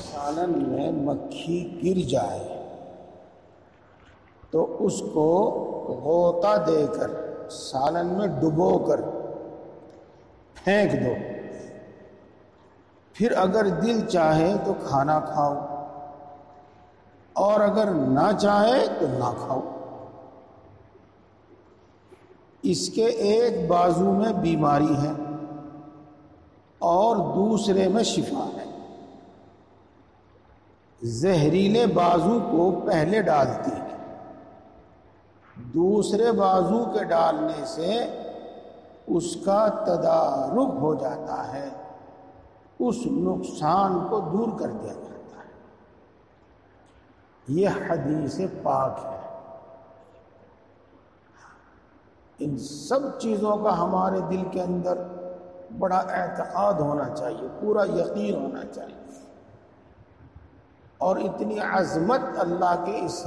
سالن میں مکھی گر جائے تو اس کو غوطہ دے کر سالن میں ڈبو کر پھینک دو، پھر اگر دل چاہے تو کھانا کھاؤ اور اگر نہ چاہے تو نہ کھاؤ۔ اس کے ایک بازو میں بیماری ہے اور دوسرے میں شفا ہے۔ زہریلے بازو کو پہلے ڈالتی ہے، دوسرے بازو کے ڈالنے سے اس کا تدارک ہو جاتا ہے، اس نقصان کو دور کر دیا جاتا ہے۔ یہ حدیث پاک ہے۔ ان سب چیزوں کا ہمارے دل کے اندر بڑا اعتقاد ہونا چاہیے، پورا یقین ہونا چاہیے، اور اتنی عظمت اللہ کے اس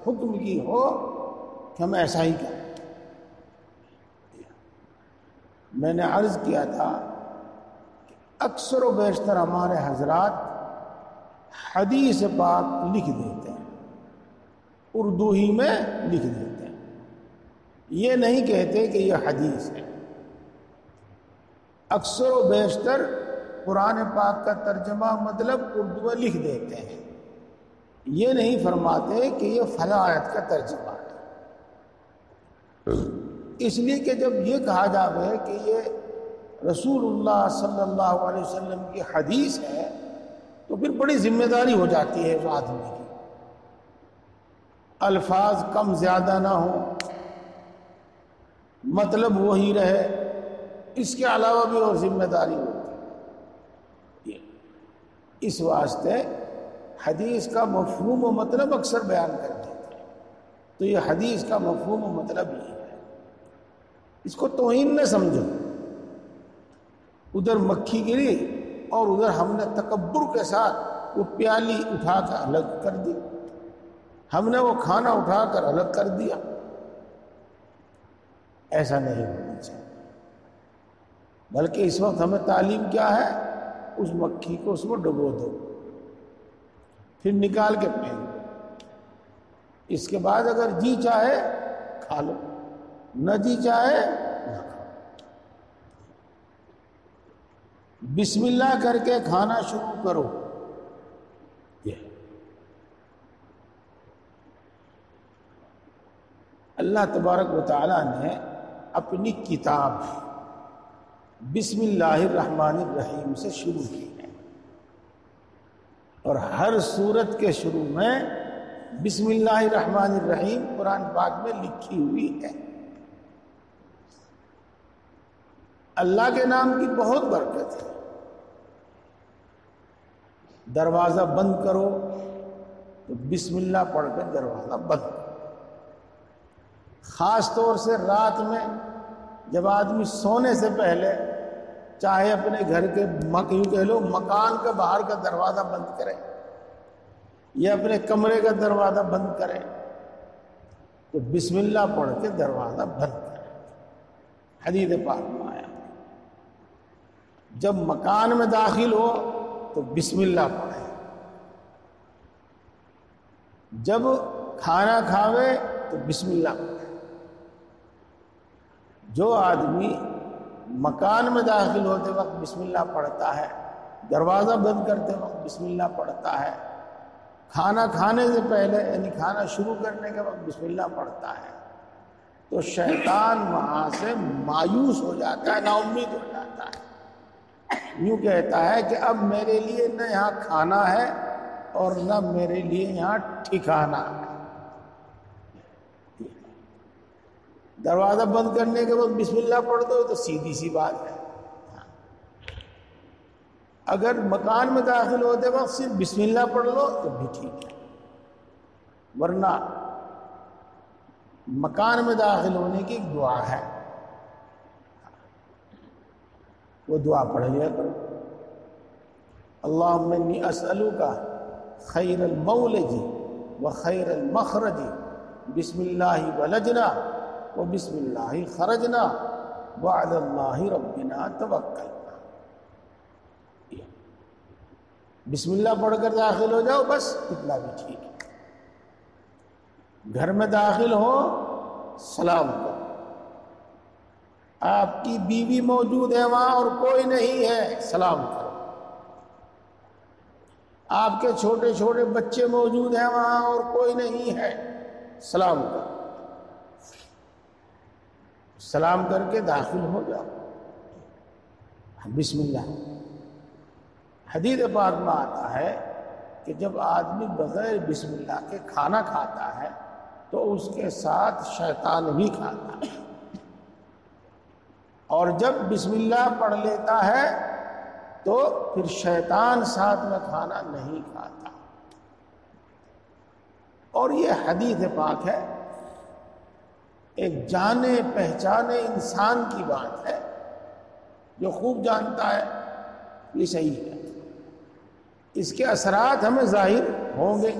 حکم کی ہو کہ ہم ایسا ہی کریں۔ میں نے عرض کیا تھا کہ اکثر و بیشتر ہمارے حضرات حدیث پاک لکھ دیتے ہیں، اردو ہی میں لکھ دیتے ہیں، یہ نہیں کہتے کہ یہ حدیث ہے۔ اکثر و بیشتر قرآن پاک کا ترجمہ مطلب اردو میں لکھ دیتے ہیں، یہ نہیں فرماتے کہ یہ فلاں آیت کا ترجمہ ہے۔ اس لیے کہ جب یہ کہا جاوے کہ یہ رسول اللہ صلی اللہ علیہ وسلم کی حدیث ہے تو پھر بڑی ذمہ داری ہو جاتی ہے اس آدمی کی، الفاظ کم زیادہ نہ ہوں، مطلب وہی رہے، اس کے علاوہ بھی اور ذمہ داری ہوتی ہے۔ اس واسطے حدیث کا مفہوم و مطلب اکثر بیان کر دیتے ہیں، تو یہ حدیث کا مفہوم و مطلب یہ ہے۔ اس کو توہین نہ سمجھو، ادھر مکھی گری اور ادھر ہم نے تکبر کے ساتھ وہ پیالی اٹھا کر الگ کر دی، ہم نے وہ کھانا اٹھا کر الگ کر دیا، ایسا نہیں ہونا چاہیے۔ بلکہ اس وقت ہمیں تعلیم کیا ہے، اس مکھی کو اس میں ڈبو دو، پھر نکال کے پھینک دو، اس کے بعد اگر جی چاہے کھا لو، نہ جی چاہے نہ کھاؤ۔ بسم اللہ کر کے کھانا شروع کرو۔ یہ اللہ تبارک و تعالی نے اپنی کتاب بسم اللہ الرحمن الرحیم سے شروع کی ہے، اور ہر سورت کے شروع میں بسم اللہ الرحمن الرحیم قرآن پاک میں لکھی ہوئی ہے۔ اللہ کے نام کی بہت برکت ہے۔ دروازہ بند کرو تو بسم اللہ پڑھ کر دروازہ بند کرو۔ خاص طور سے رات میں جب آدمی سونے سے پہلے چاہے اپنے گھر کے یوں کہہ لو مکان کا باہر کا دروازہ بند کرے یا اپنے کمرے کا دروازہ بند کرے تو بسم اللہ پڑھ کے دروازہ بند کرے۔ حدیث پاک میں آیا جب مکان میں داخل ہو تو بسم اللہ پڑھے، جب کھانا کھاوے تو بسم اللہ پڑھے۔ جو آدمی مکان میں داخل ہوتے وقت بسم اللہ پڑھتا ہے، دروازہ بند کرتے وقت بسم اللہ پڑھتا ہے، کھانا کھانے سے پہلے یعنی کھانا شروع کرنے کے وقت بسم اللہ پڑھتا ہے، تو شیطان وہاں سے مایوس ہو جاتا ہے، نا امید ہو جاتا ہے، یوں کہتا ہے کہ اب میرے لیے نہ یہاں کھانا ہے اور نہ میرے لیے یہاں ٹھکانا ہے۔ دروازہ بند کرنے کے وقت بسم اللہ پڑھ دو تو سیدھی سی بات ہے۔ اگر مکان میں داخل ہوتے وقت صرف بسم اللہ پڑھ لو تو بھی ٹھیک ہے، ورنہ مکان میں داخل ہونے کی ایک دعا ہے، وہ دعا پڑھ لیا کرو۔ اللہم انی اسألک خیر المولج و خیر المخرج، بسم اللہ ولجنا و بسم اللہ خرجنا وعلی اللہ ربنا توکلنا۔ بسم اللہ پڑھ کر داخل ہو جاؤ، بس اتنا بھی ٹھیک ہے۔ گھر میں داخل ہو، سلام کرو۔ آپ کی بیوی موجود ہے وہاں اور کوئی نہیں ہے، سلام کرو۔ آپ کے چھوٹے چھوٹے بچے موجود ہیں وہاں اور کوئی نہیں ہے، سلام کرو۔ سلام کر کے داخل ہو جاؤ، بسم اللہ۔ حدیث پاک میں آتا ہے کہ جب آدمی بغیر بسم اللہ کے کھانا کھاتا ہے تو اس کے ساتھ شیطان بھی کھاتا ہے، اور جب بسم اللہ پڑھ لیتا ہے تو پھر شیطان ساتھ میں کھانا نہیں کھاتا۔ اور یہ حدیث پاک ہے، ایک جانے پہچانے انسان کی بات ہے جو خوب جانتا ہے یہ صحیح ہے، اس کے اثرات ہمیں ظاہر ہوں گے،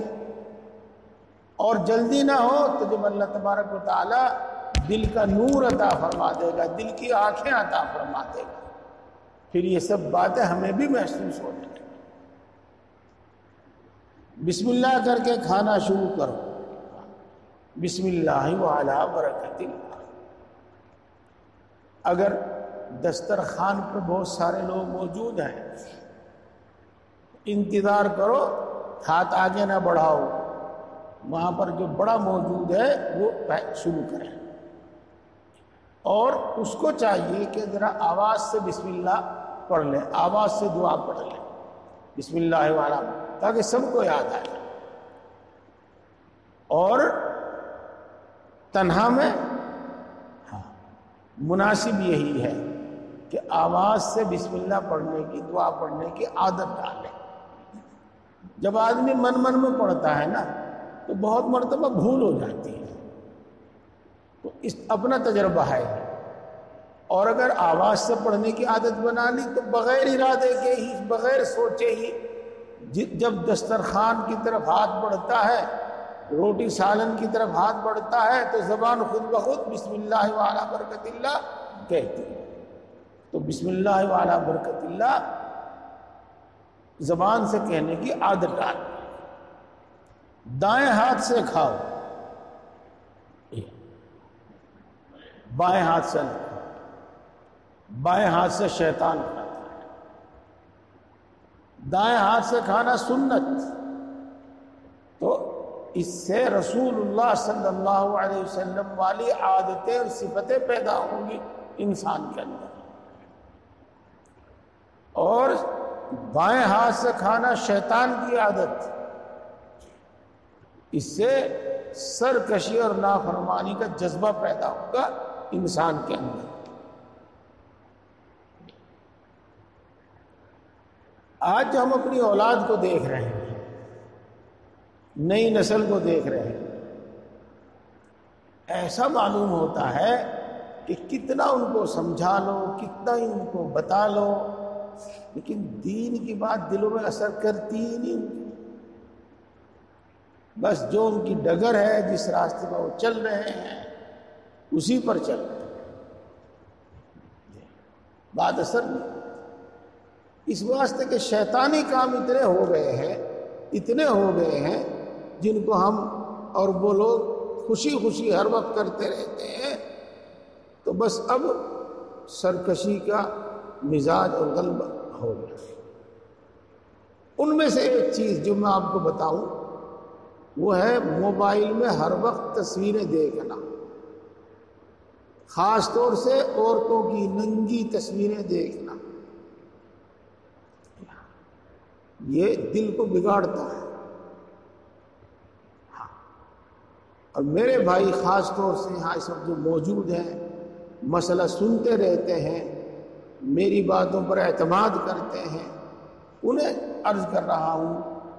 اور جلدی نہ ہو تو جب اللہ تبارک و تعالی دل کا نور عطا فرما دے گا، دل کی آنکھیں عطا فرما دے گا، پھر یہ سب باتیں ہمیں بھی محسوس ہو جائیں۔ بسم اللہ کر کے کھانا شروع کرو، بسم اللہ وعلی برکت اللہ۔ اگر دسترخوان پر بہت سارے لوگ موجود ہیں، انتظار کرو، ہاتھ آگے نہ بڑھاؤ، وہاں پر جو بڑا موجود ہے وہ شروع کریں، اور اس کو چاہیے کہ ذرا آواز سے بسم اللہ پڑھ لیں، آواز سے دعا پڑھ لیں، بسم اللہ والا، تاکہ سب کو یاد آئے۔ اور تنہا میں مناسب یہی ہے کہ آواز سے بسم اللہ پڑھنے کی، دعا پڑھنے کی عادت ڈالیں۔ جب آدمی من میں پڑھتا ہے نا تو بہت مرتبہ بھول ہو جاتی ہے، تو اس اپنا تجربہ ہے، اور اگر آواز سے پڑھنے کی عادت بنا لی تو بغیر ارادے کے ہی، بغیر سوچے ہی، جب دسترخوان کی طرف ہاتھ بڑھتا ہے، روٹی سالن کی طرف ہاتھ بڑھتا ہے، تو زبان خود بخود بسم اللہ وعلی برکت اللہ کہتی ہے۔ تو بسم اللہ وعلی برکت اللہ زبان سے کہنے کی عادت ڈال۔ دائیں ہاتھ سے کھاؤ، بائیں ہاتھ سے نہ کھاؤ، بائیں ہاتھ سے شیطان کھاتا ہے۔ دائیں ہاتھ سے کھانا سنت، تو اس سے رسول اللہ صلی اللہ علیہ وسلم والی عادتیں اور صفتیں پیدا ہوں گی انسان کے اندر۔ اور بائیں ہاتھ سے کھانا شیطان کی عادت، اس سے سرکشی اور نافرمانی کا جذبہ پیدا ہوگا انسان کے اندر۔ آج ہم اپنی اولاد کو دیکھ رہے ہیں، نئی نسل کو دیکھ رہے ہیں، ایسا معلوم ہوتا ہے کہ کتنا ان کو سمجھا لو، کتنا ہی ان کو بتا لو، لیکن دین کی بات دلوں میں اثر کرتی ہی نہیں ان کی۔ بس جو ان کی ڈگر ہے، جس راستے پر وہ چل رہے ہیں، اسی پر چل رہے ہیں، بات اثر نہیں۔ اس واسطے کہ شیطانی کام اتنے ہو گئے ہیں جن کو ہم اور وہ لوگ خوشی خوشی ہر وقت کرتے رہتے ہیں، تو بس اب سرکشی کا مزاج اور غلبہ ہو گیا۔ ان میں سے ایک چیز جو میں آپ کو بتاؤں وہ ہے موبائل میں ہر وقت تصویریں دیکھنا، خاص طور سے عورتوں کی ننگی تصویریں دیکھنا، یہ دل کو بگاڑتا ہے۔ اور میرے بھائی خاص طور سے یہاں اس وقت جو موجود ہیں، مسئلہ سنتے رہتے ہیں، میری باتوں پر اعتماد کرتے ہیں، انہیں عرض کر رہا ہوں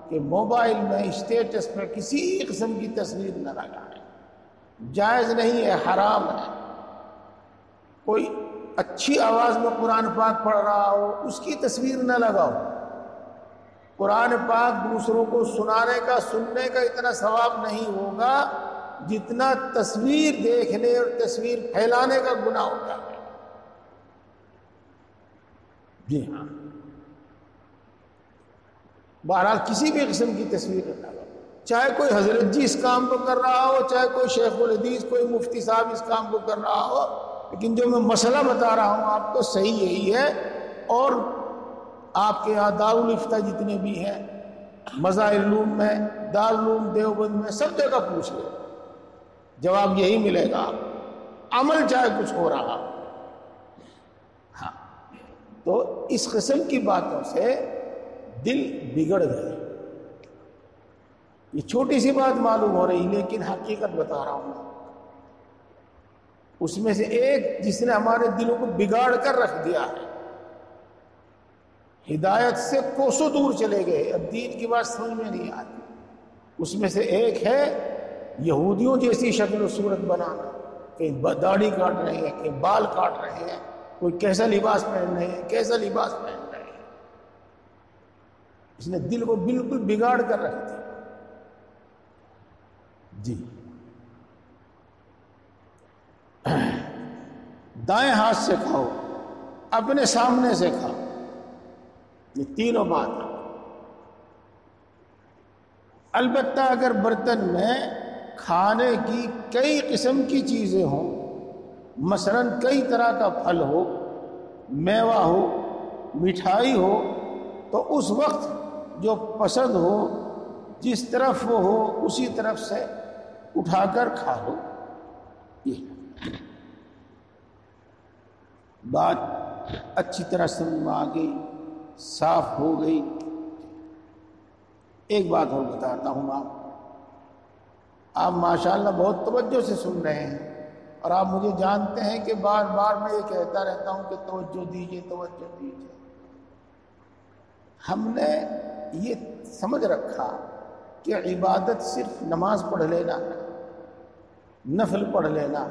کہ موبائل میں اسٹیٹس پہ کسی قسم کی تصویر نہ لگائیں، جائز نہیں ہے، حرام ہے۔ کوئی اچھی آواز میں قرآن پاک پڑھ رہا ہو، اس کی تصویر نہ لگاؤ۔ قرآن پاک دوسروں کو سنانے کا، سننے کا اتنا ثواب نہیں ہوگا جتنا تصویر دیکھنے اور تصویر پھیلانے کا گناہ ہوتا ہے۔ جی ہاں، بہرحال کسی بھی قسم کی تصویر نہ ڈالو، چاہے کوئی حضرت جی اس کام کو کر رہا ہو، چاہے کوئی شیخ الحدیث کوئی مفتی صاحب اس کام کو کر رہا ہو، لیکن جو میں مسئلہ بتا رہا ہوں آپ کو صحیح یہی ہے۔ اور آپ کے یہاں دارالفتہ جتنے بھی ہیں، مظاہر العلوم میں، دارالعلوم دیوبند میں، سب جگہ پوچھ لیں، جواب یہی ملے گا، عمل چاہے کچھ ہو رہا۔ ہاں، تو اس قسم کی باتوں سے دل بگڑ گئے۔ یہ چھوٹی سی بات معلوم ہو رہی لیکن حقیقت بتا رہا ہوں، اس میں سے ایک جس نے ہمارے دلوں کو بگاڑ کر رکھ دیا ہے، ہدایت سے کوسوں دور چلے گئے، اب دین کی بات سمجھ میں نہیں آتی۔ اس میں سے ایک ہے یہودیوں جیسی شکل و صورت بنانا، کہیں داڑھی کاٹ رہے ہیں، کہیں بال کاٹ رہے ہیں، کوئی کیسا لباس پہن رہے ہیں، کیسا لباس پہن رہے ہیں۔ اس نے دل کو بالکل بگاڑ کر رکھ دیا۔ جی، دائیں ہاتھ سے کھاؤ، اپنے سامنے سے کھاؤ، یہ تینوں بات ہیں۔ البتہ اگر برتن میں کھانے کی کئی قسم کی چیزیں ہوں، مثلا کئی طرح کا پھل ہو، میوہ ہو، مٹھائی ہو، تو اس وقت جو پسند ہو، جس طرف وہ ہو اسی طرف سے اٹھا کر کھا لو۔ یہ بات اچھی طرح سمجھ میں آ گئی، صاف ہو گئی۔ ایک بات اور بتاتا ہوں، آپ ماشاءاللہ بہت توجہ سے سن رہے ہیں، اور آپ مجھے جانتے ہیں کہ بار بار میں یہ کہتا رہتا ہوں کہ توجہ دیجیے، توجہ دیجیے۔ ہم نے یہ سمجھ رکھا کہ عبادت صرف نماز پڑھ لینا ہے، نفل پڑھ لینا،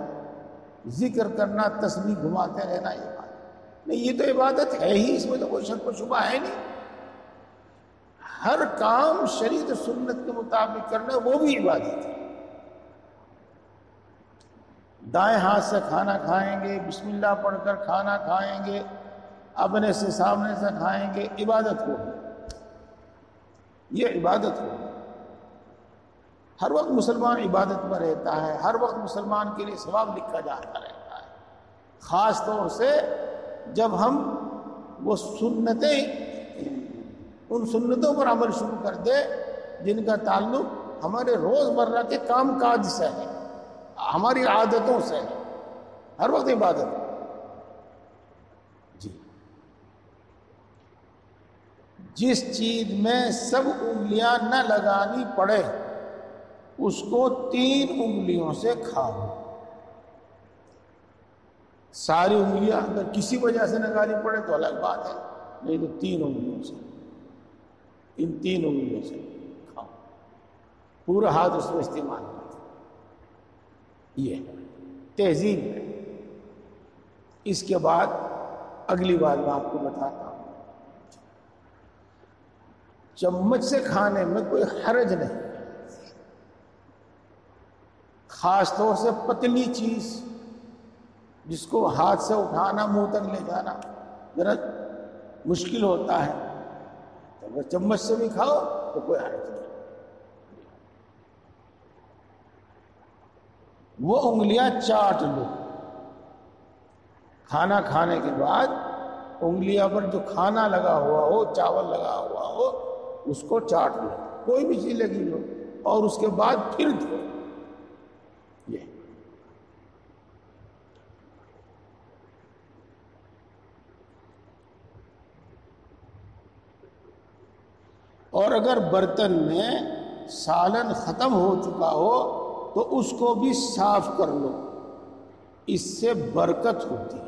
ذکر کرنا، تسبیح گھماتے رہنا، یہ بات نہیں، یہ تو عبادت ہے ہی، اس میں تو کوئی شک و شبہ ہے نہیں۔ ہر کام شریعت و سنت کے مطابق کرنا وہ بھی عبادت ہے۔ دائیں ہاتھ سے کھانا کھائیں گے، بسم اللہ پڑھ کر کھانا کھائیں گے، اپنے سے سامنے سے کھائیں گے، عبادت ہوگی، یہ عبادت ہوگی۔ ہر وقت مسلمان عبادت میں رہتا ہے، ہر وقت مسلمان کے لیے ثواب لکھا جاتا رہتا ہے، خاص طور سے جب ہم وہ سنتیں، ان سنتوں پر عمل شروع کر دے جن کا تعلق ہمارے روزمرہ کے کام کاج سے ہے، ہماری عادتوں سے ہے، ہر وقت عبادت ہے۔ جی، جس چیز میں سب انگلیاں نہ لگانی پڑے اس کو 3 انگلیوں سے کھاؤ۔ ساری انگلیاں اگر کسی وجہ سے نکالنی پڑے تو الگ بات ہے، نہیں تو 3 انگلیوں سے، ان 3 انگلیوں سے کھاؤ، پورا ہاتھ اس میں استعمال کرتے۔ یہ تہذیب ہے۔ اس کے بعد اگلی بات میں آپ کو بتاتا ہوں، چمچ سے کھانے میں کوئی حرج نہیں، خاص طور سے پتلی چیز جس کو ہاتھ سے اٹھانا منہ تک لے جانا ذرا مشکل ہوتا ہے، تو اگر چمچ سے بھی کھاؤ تو کوئی حرج نہیں۔ وہ انگلیاں چاٹ لو، کھانا کھانے کے بعد انگلیاں پر جو کھانا لگا ہوا ہو، چاول لگا ہوا ہو، اس کو چاٹ لو، کوئی بھی چیز لگی ہو، اور اس کے بعد پھر دھو۔ یہ اور اگر برتن میں سالن ختم ہو چکا ہو تو اس کو بھی صاف کر لو، اس سے برکت ہوتی ہے۔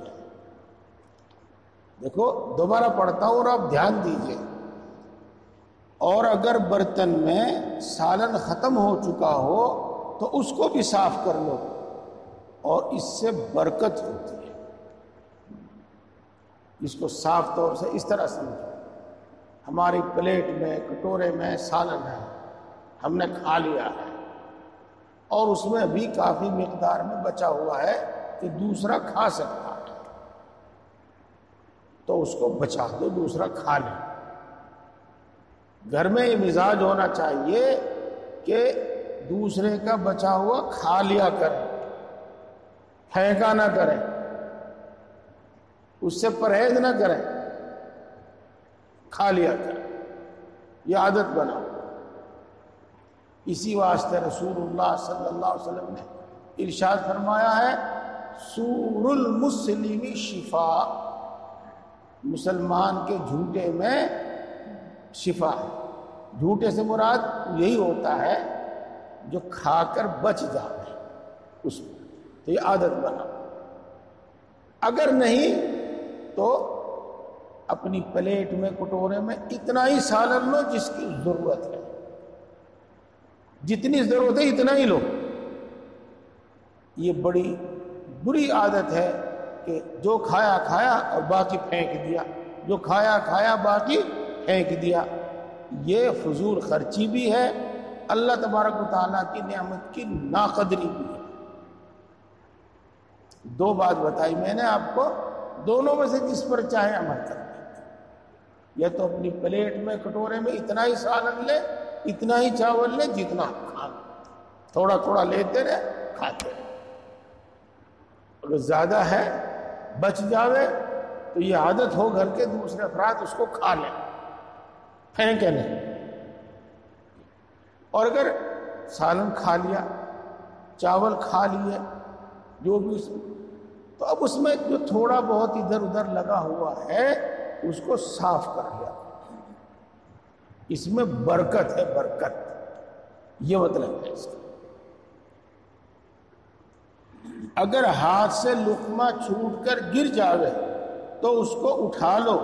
دیکھو دوبارہ پڑھتا ہوں اور آپ دھیان دیجئے، اور اگر برتن میں سالن ختم ہو چکا ہو تو اس کو بھی صاف کر لو، اور اس سے برکت ہوتی ہے۔ اس کو صاف طور سے اس طرح سمجھو، ہماری پلیٹ میں، کٹورے میں سالن ہے، ہم نے کھا لیا ہے، اور اس میں ابھی کافی مقدار میں بچا ہوا ہے کہ دوسرا کھا سکتا ہے، تو اس کو بچا دو، دوسرا کھا لیں۔ گھر میں یہ مزاج ہونا چاہیے کہ دوسرے کا بچا ہوا کھا لیا کریں، پھینکا نہ کریں، اس سے پرہیز نہ کریں، کھا لیا کریں، یہ عادت بناؤ۔ اسی واسطے رسول اللہ صلی اللہ علیہ وسلم نے ارشاد فرمایا ہے سور المسلم شفا، مسلمان کے جھوٹے میں شفا ہے۔ جھوٹے سے مراد یہی ہوتا ہے جو کھا کر بچ جائے اس میں، تو یہ عادت بناؤ۔ اگر نہیں تو اپنی پلیٹ میں کٹورے میں اتنا ہی سالن لو جس کی ضرورت ہے، جتنی ضرورت ہے اتنا ہی لو۔ یہ بڑی بری عادت ہے کہ جو کھایا کھایا اور باقی پھینک دیا، جو کھایا کھایا باقی پھینک دیا۔ یہ فضول خرچی بھی ہے، اللہ تبارک و تعالیٰ کی نعمت کی ناقدری بھی ہے۔ دو بات بتائی میں نے آپ کو، دونوں میں سے جس پر چاہے عمل کریں، یا تو اپنی پلیٹ میں کٹورے میں اتنا ہی سالن لے، اتنا ہی چاول لے جتنا کھا، تھوڑا تھوڑا لیتے رہے کھاتے رہے۔ اگر زیادہ ہے بچ جاوے تو یہ عادت ہو گھر کے دوسرے افراد اس کو کھا لیں، پھینکے نہیں۔ اور اگر سالن کھا لیا، چاول کھا لیے، جو بھی تو اب اس میں جو تھوڑا بہت ادھر ادھر لگا ہوا ہے اس کو صاف کر لیا، اس میں برکت ہے، برکت، یہ مطلب ہے اس کا۔ اگر ہاتھ سے لقمہ چھوٹ کر گر جاوے تو اس کو اٹھا لو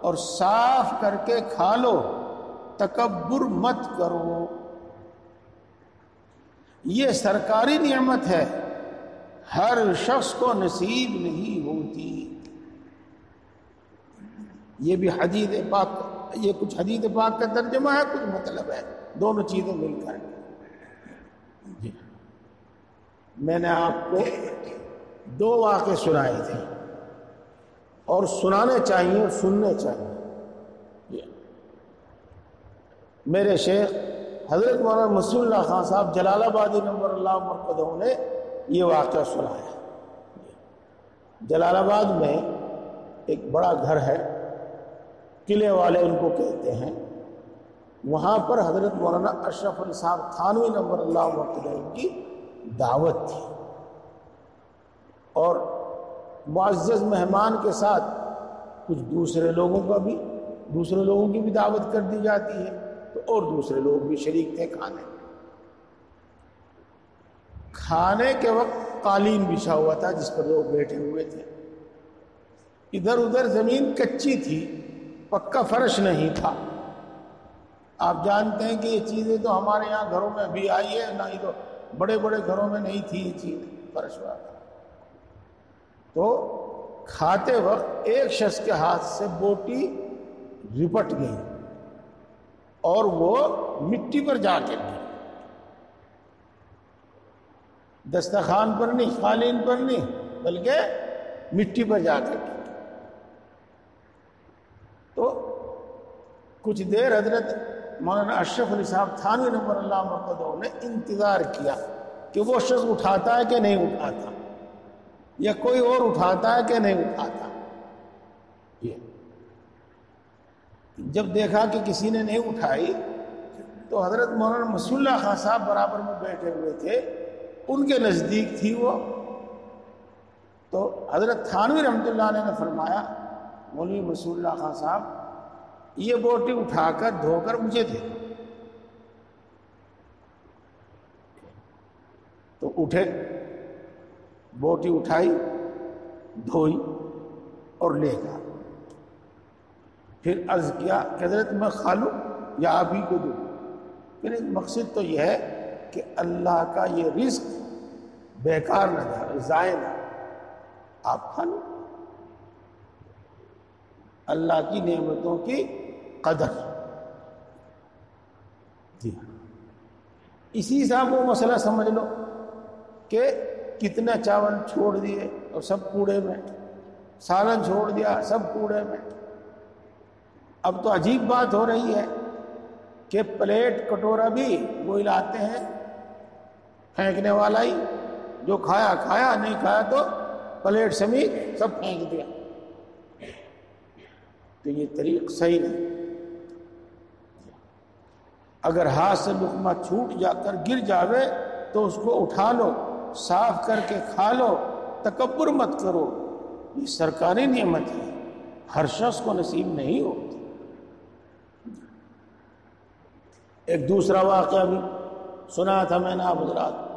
اور صاف کر کے کھا لو، تکبر مت کرو۔ یہ سرکاری نعمت ہے، ہر شخص کو نصیب نہیں ہوتی۔ یہ بھی حدیث پاک، یہ کچھ حدیث پاک کا ترجمہ ہے، کچھ مطلب ہے، دونوں چیزیں مل کر۔ جی میں نے آپ کو دو واقعے سنائے تھے اور سنانے چاہیے اور سننے چاہیے۔ میرے شیخ حضرت مولانا مسیح اللہ خان صاحب جلال آبادی نور اللہ مرقدہ نے یہ واقعہ سنایا۔ جلال آباد میں ایک بڑا گھر ہے، قلعے والے ان کو کہتے ہیں، وہاں پر حضرت مولانا اشرف علی صاحب تھانوی نور اللہ مرقدہ کی دعوت تھی، اور معزز مہمان کے ساتھ کچھ دوسرے لوگوں کی بھی دعوت کر دی جاتی ہے، تو اور دوسرے لوگ بھی شریک تھے کھانے کے وقت قالین بچھا ہوا تھا جس پر لوگ بیٹھے ہوئے تھے، ادھر ادھر زمین کچی تھی، پکا فرش نہیں تھا۔ آپ جانتے ہیں کہ یہ چیزیں تو ہمارے یہاں گھروں میں بھی آئی ہے، نہ ہی تو بڑے بڑے گھروں میں نہیں تھی یہ چیز فرش والا۔ تو کھاتے وقت ایک شخص کے ہاتھ سے بوٹی رپٹ گئی اور وہ مٹی پر جا کے گئی، دسترخوان پر نہیں، قالین پر نہیں، بلکہ مٹی پر جا کے گئی۔ تو کچھ دیر حضرت مولانا اشرف علی صاحب تھانوی نور اللہ مرقدہ نے انتظار کیا کہ وہ شخص اٹھاتا ہے کہ نہیں اٹھاتا، یا کوئی اور اٹھاتا ہے کہ نہیں اٹھاتا۔ یہ جب دیکھا کہ کسی نے نہیں اٹھائی تو حضرت مولانا مسیح اللہ خان صاحب برابر میں بیٹھے ہوئے تھے، ان کے نزدیک تھی وہ، تو حضرت تھانوی رحمۃ اللہ علیہ نے فرمایا مولوی مسیح اللہ خان صاحب یہ بوٹی اٹھا کر دھو کر مجھے دے۔ تو اٹھے، بوٹی اٹھائی، دھوئی اور لے گیا۔ پھر عرض کیا کہ حضرت میں کھا لوں یا آپ ہی کو دوں؟ پھر ایک مقصد تو یہ ہے کہ اللہ کا یہ رزق بیکار نہ جائے، ضائع نہ، آپ کھا لو۔ اللہ کی نعمتوں کی قدر۔ جی اسی سے آپ وہ مسئلہ سمجھ لو کہ کتنے چاول چھوڑ دیے اور سب کوڑے میں، سالن چھوڑ دیا سب کوڑے میں۔ اب تو عجیب بات ہو رہی ہے کہ پلیٹ کٹورا بھی وہی لاتے ہیں پھینکنے والا ہی، جو کھایا کھایا، نہیں کھایا تو پلیٹ سمیت سب پھینک دیا. تو یہ طریق صحیح نہیں. اگر ہاتھ سے لقمہ چھوٹ جا کر گر جاوے تو اس کو اٹھا لو، صاف کر کے کھا لو، تکبر مت کرو. یہ سرکاری نعمت ہے، ہر شخص کو نصیب نہیں ہوتی. ایک دوسرا واقعہ بھی سنا تھا میں نے آپ حضرات.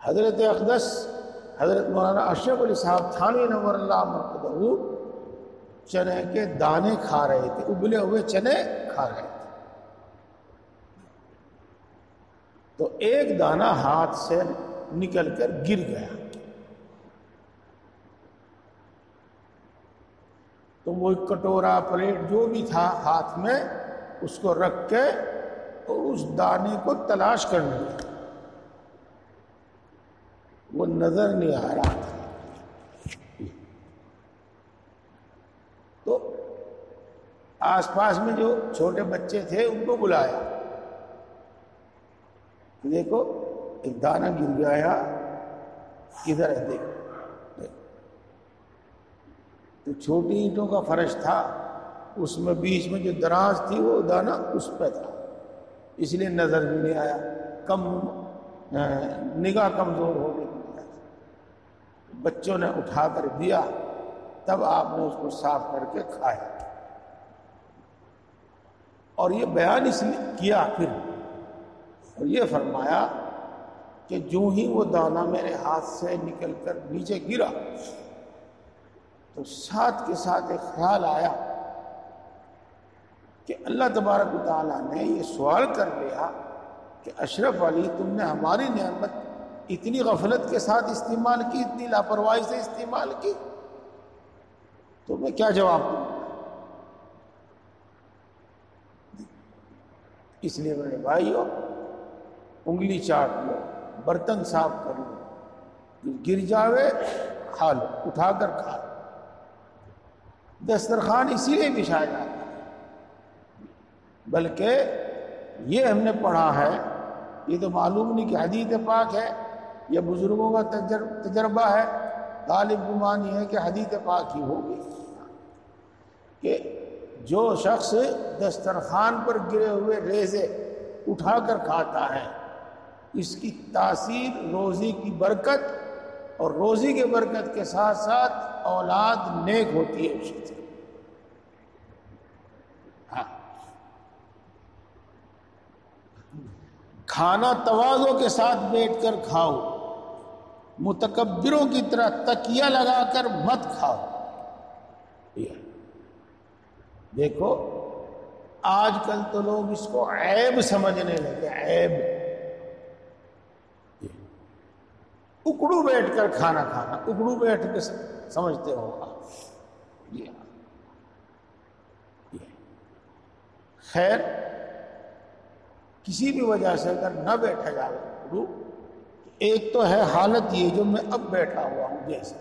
حضرت اقدس حضرت مولانا اشرف علی صاحب تھانوی نور اللہ مرقدہ چنے کے دانے کھا رہے تھے، ابلے ہوئے چنے کھا رہے تھے. تو ایک دانہ ہاتھ سے نکل کر گر گیا. تو وہ کٹورا پلیٹ جو بھی تھا ہاتھ میں اس کو رکھ کے اور اس دانے کو تلاش کرنے لگا. وہ نظر نہیں آ رہا تھا. تو آس پاس میں جو چھوٹے بچے تھے ان کو بلایا، دیکھو ایک دانہ گر گیا، کدھر ہے دیکھو. تو چھوٹی اینٹوں کا فرش تھا، اس میں بیچ میں جو دراز تھی وہ دانہ اس پہ تھا، اس لیے نظر بھی نہیں آیا. نگاہ کمزور ہو گئی. بچوں نے اٹھا کر دیا، تب آپ نے اس کو صاف کر کے کھایا. اور یہ بیان اس نے کیا پھر، اور یہ فرمایا کہ جو ہی وہ دانہ میرے ہاتھ سے نکل کر نیچے گرا تو ساتھ کے ساتھ ایک خیال آیا کہ اللہ تبارک و تعالیٰ نے یہ سوال کر لیا کہ اشرف علی تم نے ہماری نعمت اتنی غفلت کے ساتھ استعمال کی، اتنی لاپرواہی سے استعمال کی، تو میں کیا جواب دوں گا؟ اس لیے میرے بھائیو، انگلی چاٹ لو، برتن صاف کر لو، گر جاوے کھا لو، اٹھا کر کھا لو. دسترخوان اسی لیے بچھایا جاتا ہے. بلکہ یہ ہم نے پڑھا ہے، یہ تو معلوم نہیں کہ حدیث پاک ہے یا بزرگوں کا تجربہ ہے، غالب گمان یہ ہے کہ حدیث پاک ہی ہوگی کہ جو شخص دسترخوان پر گرے ہوئے ریزے اٹھا کر کھاتا ہے اس کی تاثیر روزی کی برکت، اور روزی کے برکت کے ساتھ ساتھ اولاد نیک ہوتی ہے اس سے. ہاں، کھانا تواضع کے ساتھ بیٹھ کر کھاؤ، متکبروں کی طرح تکیہ لگا کر مت کھاؤ. دیکھو آج کل تو لوگ اس کو عیب سمجھنے لگے. عیب، اکڑو بیٹھ کر کھانا کھانا، اکڑو بیٹھ کے سمجھتے ہو آپ. خیر، کسی بھی وجہ سے اگر نہ بیٹھا جائے اکڑو، ایک تو ہے حالت یہ جو میں اب بیٹھا ہوا ہوں جیسے،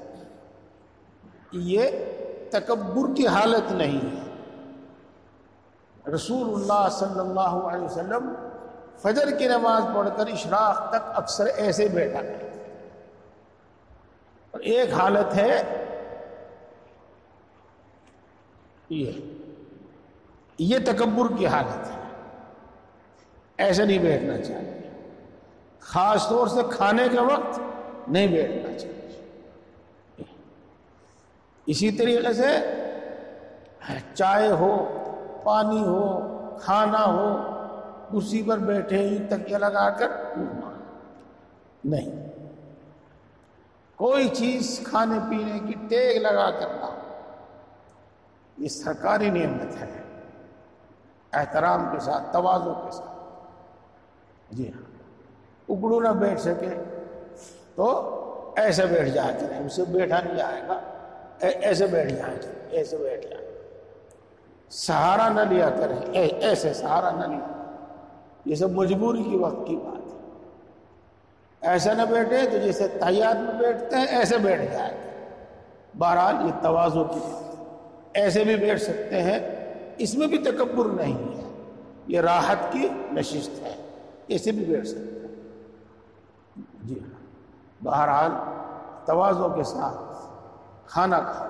یہ تکبر کی حالت نہیں ہے. رسول اللہ صلی اللہ علیہ وسلم فجر کی نماز پڑھ کر اشراق تک اکثر ایسے بیٹھا کرتے. اور ایک حالت ہے یہ تکبر کی حالت ہے، ایسے نہیں بیٹھنا چاہیے. خاص طور سے کھانے کے وقت نہیں بیٹھنا چاہیے. اسی طریقے سے چائے ہو، پانی ہو، کھانا ہو، کرسی پر بیٹھے ہی تکیہ لگا کر نہیں. کوئی چیز کھانے پینے کی ٹیک لگا کر نہ ہو. یہ سرکاری نعمت ہے، احترام کے ساتھ، تواضع کے ساتھ. جی ہاں، اکڑو نہ بیٹھ سکے تو ایسے بیٹھ جائے کہ نہیں، اسے بیٹھا نہیں جائے گا، ایسے بیٹھ جائے کہ ایسے بیٹھ جائے. سہارا نہ لیا کریں، ایسے سہارا نہ لیا. یہ سب مجبوری کی وقت کی بات ہے. ایسے نہ بیٹھے تو جیسے تحیات میں بیٹھتے ہیں ایسے بیٹھ جائے. بہرحال یہ تواضع کی بات ہے. ایسے بھی بیٹھ سکتے ہیں اس میں بھی تکبر نہیں ہے، یہ راحت کی نشست ہے، ایسے بھی بیٹھ سکتے ہیں۔ جی ہاں، بہرحال تواضع کے ساتھ کھانا کھاؤ،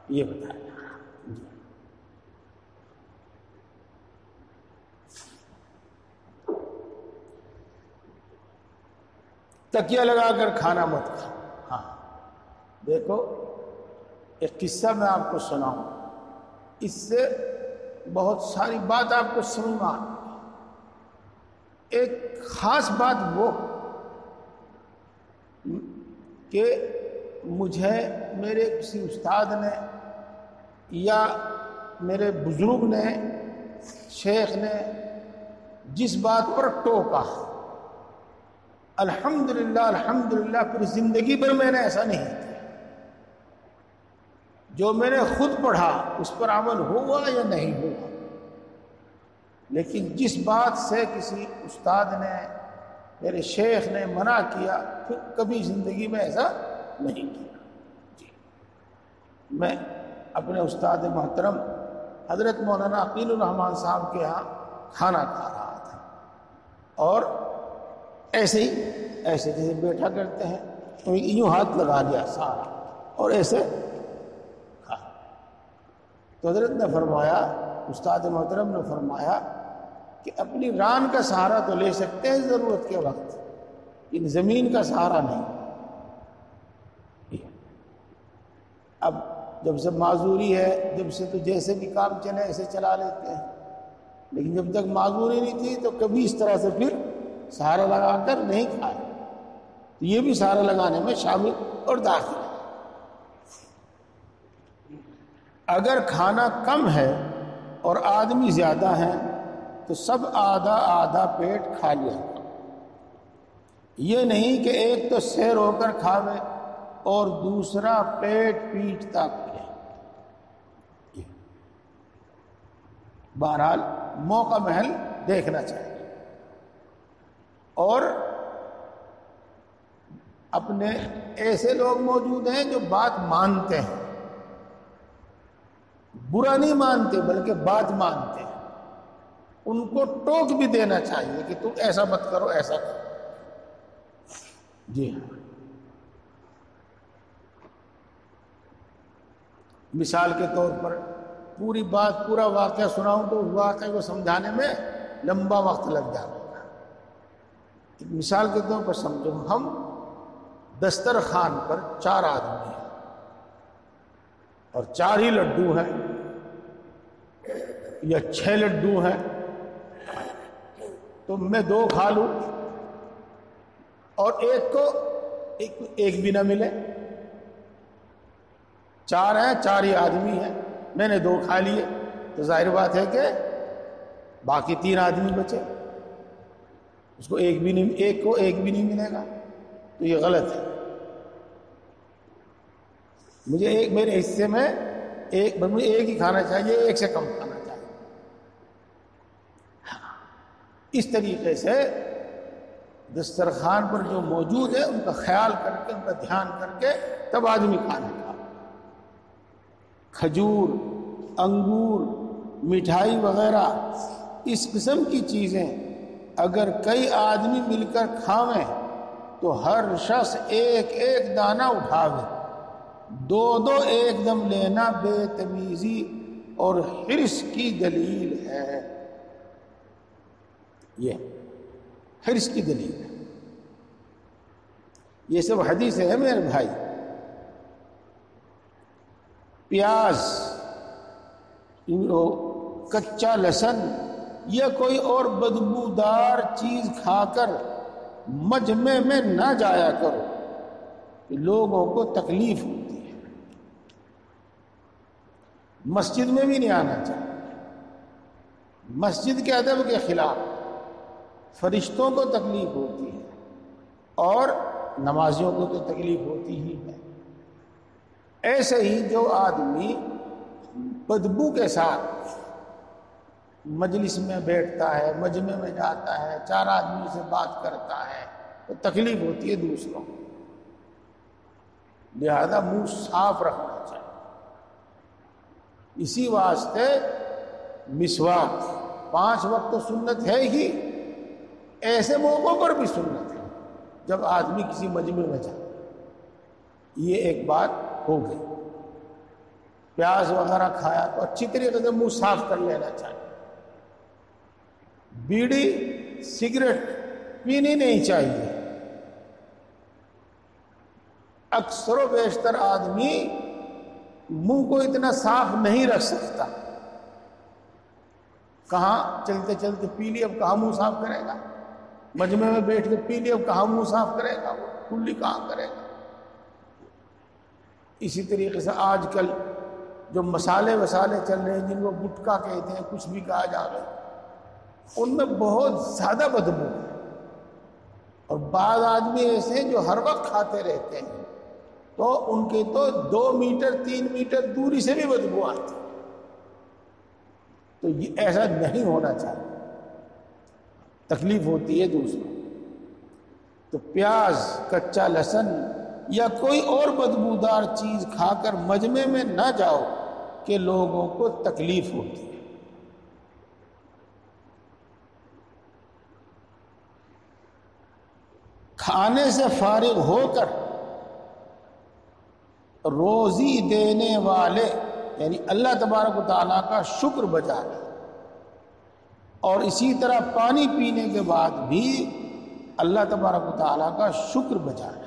یہ بتایا جا رہا ہے۔ جی تکیہ لگا کر کھانا مت کھاؤ۔ ہاں دیکھو، ایک قصہ میں آپ کو سناؤں، اس سے بہت ساری بات آپ کو سمجھ میں آتی ہے۔ ایک خاص بات وہ کہ مجھے میرے کسی استاد نے یا میرے بزرگ نے، شیخ نے جس بات پر ٹوکا، الحمدللہ الحمدللہ پھر زندگی بھر میں نے ایسا نہیں کیا۔ جو میں نے خود پڑھا اس پر عمل ہوا یا نہیں ہوا، لیکن جس بات سے کسی استاد نے، میرے شیخ نے منع کیا، پھر کبھی زندگی میں ایسا نہیں کیا۔ جی میں اپنے استاد محترم حضرت مولانا عقیل الرحمان صاحب کے ہاں کھانا کھا رہا تھا، اور ایسے جیسے بیٹھا کرتے ہیں تو یوں ہاتھ لگا لیا سارا اور ایسے کھا۔ تو حضرت نے فرمایا، استاد محترم نے فرمایا کہ اپنی ران کا سہارا تو لے سکتے ہیں ضرورت کے وقت، لیکن زمین کا سہارا نہیں۔ اب جب سے معذوری ہے، جب سے تو جیسے بھی کام چلے ایسے چلا لیتے ہیں، لیکن جب تک معذوری نہیں تھی تو کبھی اس طرح سے پھر سہارا لگا کر نہیں کھائے۔ تو یہ بھی سہارا لگانے میں شامل اور داخل ہے۔ اگر کھانا کم ہے اور آدمی زیادہ ہیں تو سب آدھا آدھا پیٹ کھا لیا۔ یہ نہیں کہ ایک تو سیر ہو کر کھاوے اور دوسرا پیٹ پیٹتا پھرے۔ بہرحال موقع محل دیکھنا چاہیے، اور اپنے ایسے لوگ موجود ہیں جو بات مانتے ہیں، برا نہیں مانتے بلکہ بات مانتے ہیں، ان کو ٹوک بھی دینا چاہیے کہ تم ایسا مت کرو، ایسا کرو۔ جی ہاں، مثال کے طور پر پوری بات، پورا واقعہ سناؤں تو واقعے کو سمجھانے میں لمبا وقت لگ جائے گا۔ مثال کے طور پر سمجھو، ہم دسترخوان پر 4 آدمی ہیں اور 4 ہی لڈو ہیں یا 6 لڈو ہیں، تو میں 2 کھا لوں اور ایک کو ایک بھی نہ ملے۔ 4 ہیں، 4 ہی آدمی ہیں، میں نے 2 کھا لیے، تو ظاہر بات ہے کہ باقی 3 آدمی بچے، اس کو ایک کو ایک بھی نہیں ملے گا، تو یہ غلط ہے۔ مجھے میرے حصے میں مجھے ایک ہی کھانا چاہیے، ایک سے کم کھانا چاہیے۔ اس طریقے سے دسترخوان پر جو موجود ہے ان کا خیال کر کے، ان کا دھیان کر کے تب آدمی کھانا کھائے۔ کھجور، انگور، مٹھائی وغیرہ اس قسم کی چیزیں اگر کئی آدمی مل کر کھاویں تو ہر شخص ایک ایک دانہ اٹھاوے، 2 ایک دم لینا بے تمیزی اور حرص کی دلیل ہے۔ یہ حرص کی دلیل ہے۔ یہ سب حدیث ہے میرے بھائی۔ پیاز، کچا لہسن یا کوئی اور بدبودار چیز کھا کر مجمع میں نہ جایا کرو، لوگوں کو تکلیف ہوتی ہے۔ مسجد میں بھی نہیں آنا چاہیے، مسجد کے ادب کے خلاف، فرشتوں کو تکلیف ہوتی ہے اور نمازیوں کو تو تکلیف ہوتی ہی ہے۔ ایسے ہی جو آدمی بدبو کے ساتھ مجلس میں بیٹھتا ہے، مجمع میں جاتا ہے، 4 آدمی سے بات کرتا ہے تو تکلیف ہوتی ہے دوسروں کو، لہذا منہ صاف رکھنا چاہیے۔ اسی واسطے مسواک 5 وقت تو سنت ہے ہی، ایسے موقعوں پر بھی سنت ہے جب آدمی کسی مجمع میں جائے۔ یہ ایک بات ہو گئی۔ پیاز وغیرہ کھایا تو اچھی طریقے سے منہ صاف کر لینا چاہیے۔ بیڑی سگریٹ پینی نہیں چاہیے۔ اکثر و بیشتر آدمی منہ کو اتنا صاف نہیں رکھ سکتا، کہاں چلتے چلتے پی لی، اب کہاں منہ صاف کرے گا؟ مجمع میں بیٹھ کے پی لی، اب کہاں منہ صاف کرے گا؟ وہ کلی کہاں کرے گا؟ اسی طریقے سے آج کل جو مسالے وسالے چل رہے ہیں، جن کو گٹکا کہتے ہیں، کچھ بھی کہا جائے، ان میں بہت زیادہ بدبو ہے، اور بعض آدمی ایسے ہیں جو ہر وقت کھاتے رہتے ہیں، تو ان کے تو 2 میٹر 3 میٹر دوری سے بھی بدبو آتی ہے۔ تو یہ ایسا نہیں ہونا چاہیے، تکلیف ہوتی ہے دوسروں۔ تو پیاز، کچا لہسن یا کوئی اور بدبودار چیز کھا کر مجمع میں نہ جاؤ کہ لوگوں کو تکلیف ہوتی ہے۔ کھانے سے فارغ ہو کر روزی دینے والے یعنی اللہ تبارک و تعالیٰ کا شکر بجا لے، اور اسی طرح پانی پینے کے بعد بھی اللہ تبارک و تعالیٰ کا شکر بجا لے۔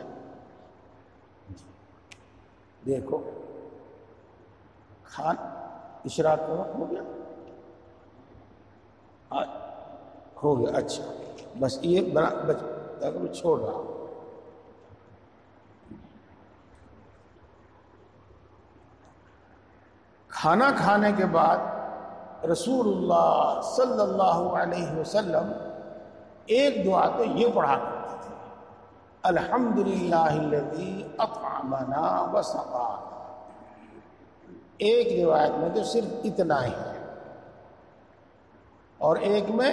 دیکھو اشراق کا وقت ہو گیا، ہو گیا، اچھا بس یہ چھوڑ رہا ہوں۔ کھانا کھانے کے بعد رسول اللہ صلی اللہ علیہ وسلم ایک دعا تو یہ پڑھا کرتے تھے، الحمدللہ الذی اطعمنا وسقانا۔ ایک روایت میں تو صرف اتنا ہی ہے، اور ایک میں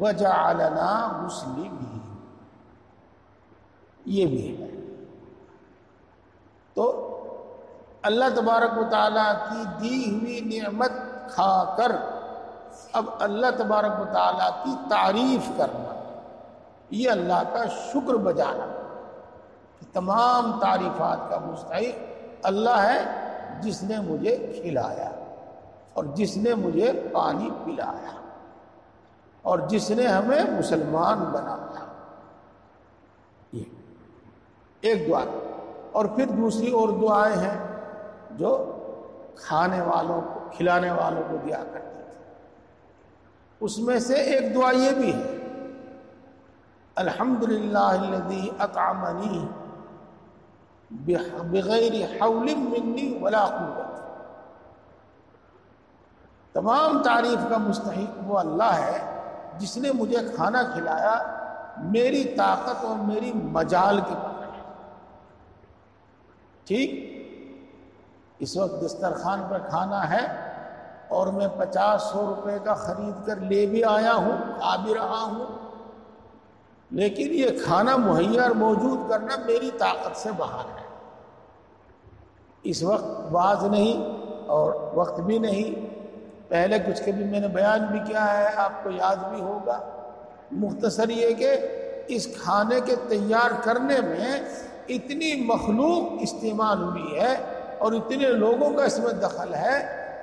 وجعلنا مسلمین، یہ بھی ہے۔ تو اللہ تبارک و تعالیٰ کی دی ہوئی نعمت کھا کر اب اللہ تبارک و تعالیٰ کی تعریف کرنا، یہ اللہ کا شکر بجانا۔ تمام تعریفات کا مستحق اللہ ہے جس نے مجھے کھلایا، اور جس نے مجھے پانی پلایا، اور جس نے ہمیں مسلمان بنایا۔ یہ ایک دعا، اور پھر دوسری اور دعائیں ہیں جو کھانے والوں کو، کھلانے والوں کو دیا کرتے تھے۔ اس میں سے ایک دعا یہ بھی ہے، الحمدللہ الذی اطعمنی بغیر حول منی ولا قوت۔ تمام تعریف کا مستحق وہ اللہ ہے جس نے مجھے کھانا کھلایا میری طاقت اور میری مجال کے بغیر۔ ٹھیک، اس وقت دسترخوان پر کھانا ہے اور میں 50-100 روپے کا خرید کر لے بھی آیا ہوں، کھا بھی رہا ہوں، لیکن یہ کھانا مہیا اور موجود کرنا میری طاقت سے باہر ہے۔ اس وقت باز نہیں اور وقت بھی نہیں۔ پہلے کچھ کبھی میں نے بیان بھی کیا ہے، آپ کو یاد بھی ہوگا۔ مختصر یہ کہ اس کھانے کے تیار کرنے میں اتنی مخلوق استعمال ہوئی ہے اور اتنے لوگوں کا اس میں دخل ہے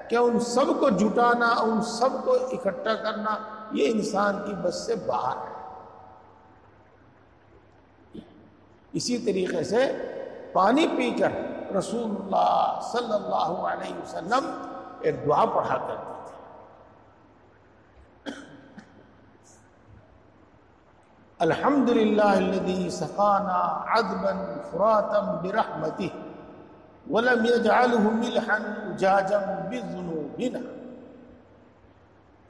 کہ ان سب کو جٹانا، ان سب کو اکٹھا کرنا، یہ انسان کی بس سے باہر ہے۔ اسی طریقے سے پانی پی کر رسول اللہ صلی اللہ علیہ وسلم ایک دعا پڑھا کرتے تھے، الحمدللہ الذی سقانا عذبا فراتا برحمتہ ولم يجعلہ ملحا اجاجا بذنوبنا۔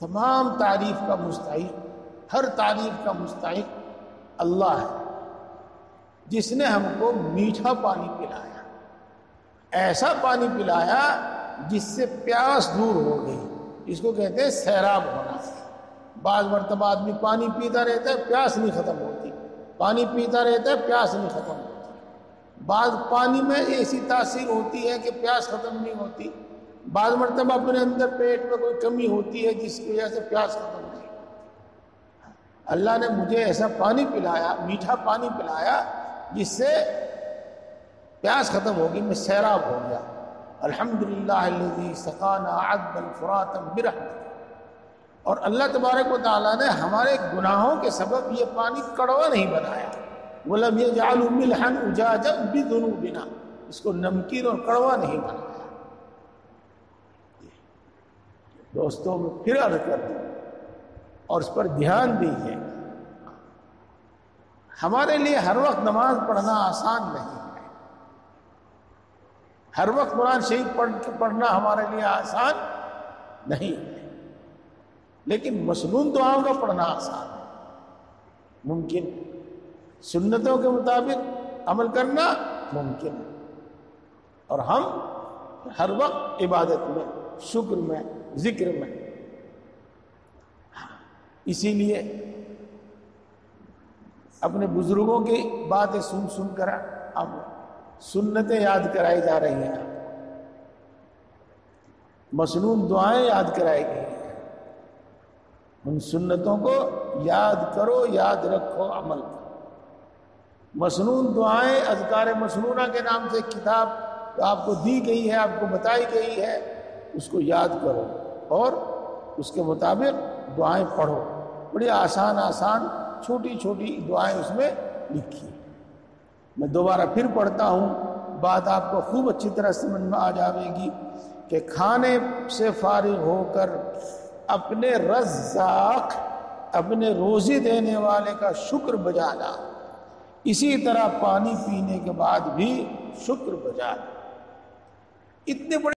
تمام تعریف کا مستحق، ہر تعریف کا مستحق اللہ ہے جس نے ہم کو میٹھا پانی پلایا، ایسا پانی پلایا جس سے پیاس دور ہو گئی، اس کو کہتے ہیں سیراب ہونا۔ بعض مرتبہ آدمی پانی پیتا رہتا ہے، پیاس نہیں ختم ہوتی، پانی پیتا رہتا ہے، پیاس نہیں ختم ہوتی۔ بعض پانی میں ایسی تاثیر ہوتی ہے کہ پیاس ختم نہیں ہوتی، بعض مرتبہ اپنے اندر پیٹ میں کوئی کمی ہوتی ہے جس کی وجہ سے پیاس ختم نہیں، اللہ نے مجھے ایسا پانی پلایا، میٹھا پانی پلایا جس سے پیاس ختم ہوگی، میں سیراب ہو گیا۔ الحمدللہ الذی سقانا عذبا فراتا برحمتہ۔ اور اللہ تبارک و تعالیٰ نے ہمارے گناہوں کے سبب یہ پانی کڑوا نہیں بنایا، وَلَمْ يَجْعَلْهُ مِلْحًا أُجَاجًا بِذُنُوبِنَا، اس کو نمکین اور کڑوا نہیں بنایا۔ دوستوں میں پھر عرض کر دوں اور اس پر دھیان دیجیے، ہمارے لیے ہر وقت نماز پڑھنا آسان نہیں ہے، ہر وقت قرآن شریف پڑھنا ہمارے لیے آسان نہیں ہے، لیکن مسنون دعاؤں کا پڑھنا آسان ہے، ممکن سنتوں کے مطابق عمل کرنا ممکن ہے، اور ہم ہر وقت عبادت میں، شکر میں، ذکر میں۔ اسی لیے اپنے بزرگوں کی باتیں سن سن کر اب سنتیں یاد کرائی جا رہی ہیں، مسنون دعائیں یاد کرائی گئی ہیں، ان سنتوں کو یاد کرو، یاد رکھو، عمل کرو۔ مسنون دعائیں، اذکار مسنونہ کے نام سے کتاب آپ کو دی گئی ہے، آپ کو بتائی گئی ہے، اس کو یاد کرو اور اس کے مطابق دعائیں پڑھو۔ بڑی آسان آسان چھوٹی چھوٹی دعائیں اس میں لکھی۔ میں دوبارہ پھر پڑھتا ہوں، بات آپ کو خوب اچھی طرح سمجھ میں آ جائے گی کہ کھانے سے فارغ ہو کر اپنے رزاق، اپنے روزی دینے والے کا شکر بجانا، اسی طرح پانی پینے کے بعد بھی شکر بجانا۔ اتنے بڑے